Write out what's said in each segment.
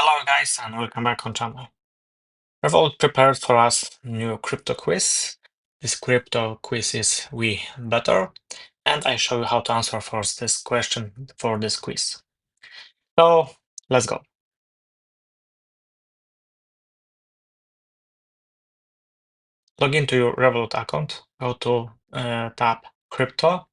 Hello guys and welcome back on channel. Revolut prepared for us new crypto quiz. This crypto quiz is we better, and I show you how to answer for this question for this quiz. So let's go. Log into your Revolut account, go to tab crypto,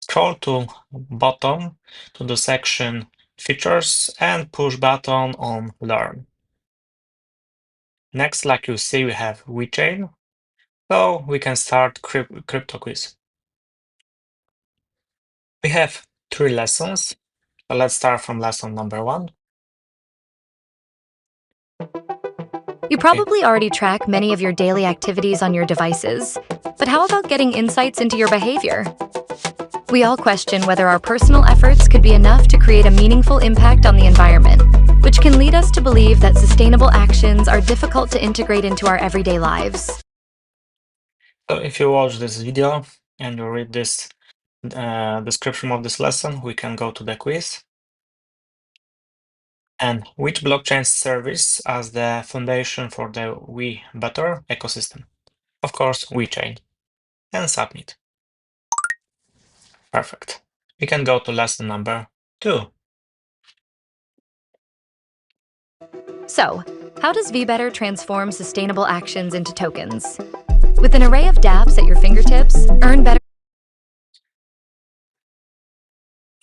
scroll to bottom to the section features and push button on learn. Next, like you see, we have VeChain. So we can start crypto quiz. We have 3 lessons. So let's start from lesson number 1. You probably already track many of your daily activities on your devices, but how about getting insights into your behavior? We all question whether our personal efforts could be enough to create a meaningful impact on the environment, which can lead us to believe that sustainable actions are difficult to integrate into our everyday lives. So if you watch this video and you read this description of this lesson, we can go to the quiz. And which blockchain service as the foundation for the We Better ecosystem? Of course, VeChain. And submit. Perfect. We can go to lesson number 2. So, how does VBetter transform sustainable actions into tokens? With an array of dApps at your fingertips, earn better.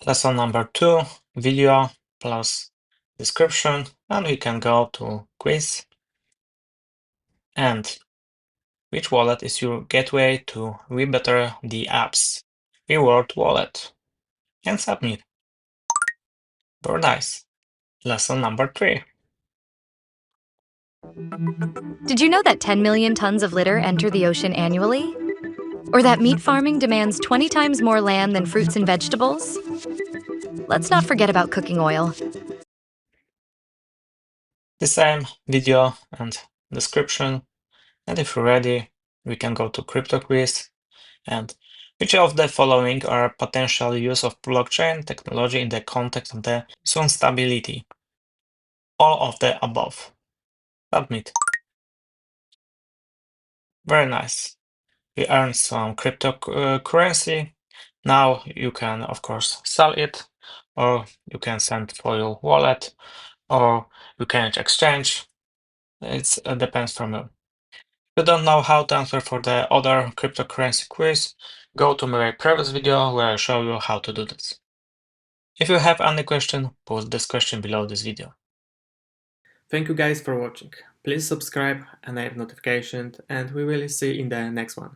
Lesson number 2, video plus description, and we can go to quiz. And which wallet is your gateway to WeBetter the apps? Reward wallet. And submit. Very nice. Lesson number 3. Did you know that 10 million tons of litter enter the ocean annually? Or that meat farming demands 20 times more land than fruits and vegetables? Let's not forget about cooking oil. The same video and description. And if you're ready, we can go to crypto quiz. And which of the following are potential use of blockchain technology in the context of the sustainability? All of the above. Submit. Very nice. We earned some cryptocurrency. Now you can, of course, sell it, or you can send for your wallet, or you can exchange. It depends from you. If you don't know how to answer for the other cryptocurrency quiz, go to my previous video where I show you how to do this. If you have any question, post this question below this video. Thank you guys for watching. Please subscribe, enable notifications, and we will see you in the next one.